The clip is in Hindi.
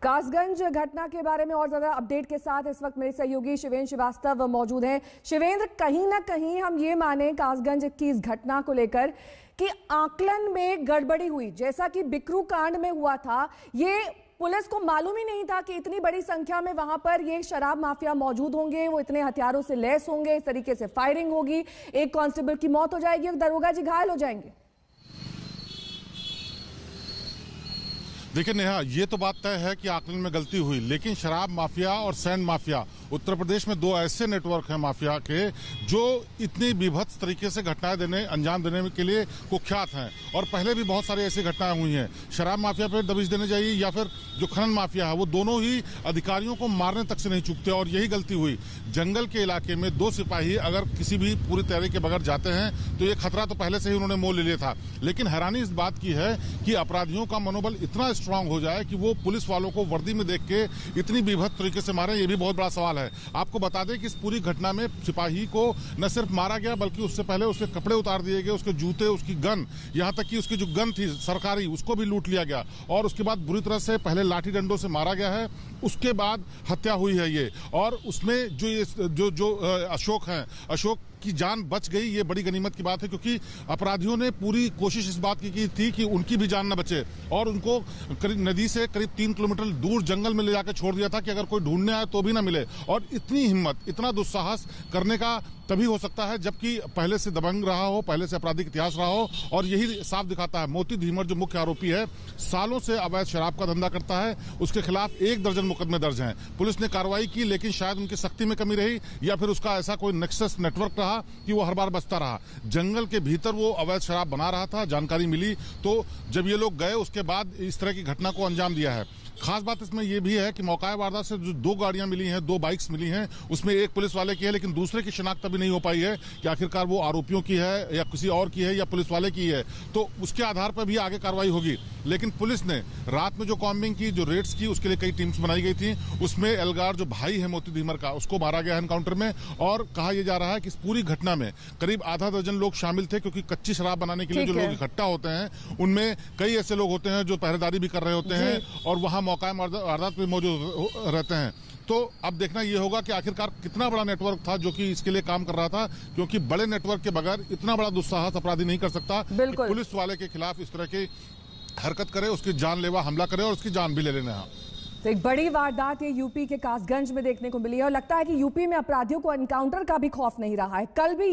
कासगंज घटना के बारे में और ज्यादा अपडेट के साथ इस वक्त मेरे सहयोगी शिवेंद्र श्रीवास्तव मौजूद हैं। शिवेंद्र, कहीं ना कहीं हम ये माने कासगंज की इस घटना को लेकर कि आकलन में गड़बड़ी हुई, जैसा कि बिकरू कांड में हुआ था। ये पुलिस को मालूम ही नहीं था कि इतनी बड़ी संख्या में वहां पर ये शराब माफिया मौजूद होंगे, वो इतने हथियारों से लैस होंगे, इस तरीके से फायरिंग होगी, एक कांस्टेबल की मौत हो जाएगी और दरोगा जी घायल हो जाएंगे। देखिए नेहा, ये तो बात तय है कि आकलन में गलती हुई, लेकिन शराब माफिया और सैंड माफिया, उत्तर प्रदेश में दो ऐसे नेटवर्क हैं माफिया के जो इतनी विभत्स तरीके से घटनाएं अंजाम देने के लिए कुख्यात हैं। और पहले भी बहुत सारी ऐसी घटनाएं हुई हैं। शराब माफिया पर दबिश देने जाइए या फिर जो खनन माफिया है, वो दोनों ही अधिकारियों को मारने तक से नहीं चूकते, और यही गलती हुई। जंगल के इलाके में दो सिपाही अगर किसी भी पूरी तैयारी के बगैर जाते हैं तो ये खतरा तो पहले से ही उन्होंने मोल ले लिया था। लेकिन हैरानी इस बात की है कि अपराधियों का मनोबल इतना स्ट्रांग हो जाए कि वो पुलिस वालों को वर्दी में देख के इतनी विभत्स तरीके से मारे, ये भी बहुत बड़ा सवाल है। आपको बता दें कि इस पूरी घटना में सिपाही को न सिर्फ मारा गया बल्कि उससे पहले उसके कपड़े उतार दिए गए, उसके जूते, उसकी गन, यहां तक कि उसकी जो गन थी सरकारी, उसको भी लूट लिया गया। और उसके बाद बुरी तरह से पहले लाठी डंडों से मारा गया है, उसके बाद हत्या हुई है ये। और उसमें जो अशोक हैं, अशोक की जान बच गई, ये बड़ी गनीमत की बात है, क्योंकि अपराधियों ने पूरी कोशिश इस बात की थी कि उनकी भी जान न बचे, और उनको नदी से करीब 3 किलोमीटर दूर जंगल में ले जाकर छोड़ दिया था कि अगर कोई ढूंढने आए तो भी ना मिले। और इतनी हिम्मत, इतना दुस्साहस करने का तभी हो सकता है जबकि पहले से दबंग रहा हो, पहले से आपराधिक इतिहास रहा हो। और यही साफ दिखाता है मोती धीमर जो मुख्य आरोपी है, सालों से अवैध शराब का धंधा करता है, उसके खिलाफ 1 दर्जन मुकदमे दर्ज हैं। पुलिस ने कार्रवाई की, लेकिन शायद उनकी सख्ती में कमी रही या फिर उसका ऐसा कोई नेक्सस नेटवर्क रहा कि वो हर बार बचता रहा। जंगल के भीतर वो अवैध शराब बना रहा था, जानकारी मिली तो जब ये लोग गए उसके बाद इस तरह की घटना को अंजाम दिया है। खास बात इसमें यह भी है कि मौका वारदात से जो 2 गाड़ियां मिली हैं, 2 बाइक्स मिली हैं, उसमें एक पुलिस वाले की है, लेकिन दूसरे की शिनाख्त अभी नहीं हो पाई है कि आखिरकार वो आरोपियों की है या किसी और की है या पुलिस वाले की है। तो उसके आधार पर भी आगे कार्रवाई होगी। लेकिन पुलिस ने रात में जो कॉम्बिंग की, जो रेड्स की, उसके लिए कई टीम्स बनाई गई थी। उसमें एलगार जो भाई है मोती धीमर का, उसको मारा गया है एनकाउंटर में। और कहा यह जा रहा है कि इस पूरी घटना में करीब आधा दर्जन लोग शामिल थे, क्योंकि कच्ची शराब बनाने के लिए जो लोग इकट्ठा होते हैं उनमें कई ऐसे लोग होते हैं जो पहरेदारी भी कर रहे होते हैं और वहां मौका वारदात में मौजूद रहते हैं। तो अब देखना यह होगा कि आखिरकार कितना बड़ा नेटवर्क था जो कि इसके लिए काम कर रहा था, क्योंकि बड़े नेटवर्क के बगैर इतना बड़ा दुस्साहस अपराधी नहीं कर सकता। पुलिस वाले के खिलाफ इस तरह की हरकत करे, उसकी जानलेवा हमला करे और उसकी जान भी ले लेना है। तो एक बड़ी वारदात ये यूपी के कासगंज में देखने को मिली है और लगता है कि यूपी में अपराधियों को एनकाउंटर का भी खौफ नहीं रहा है। कल भी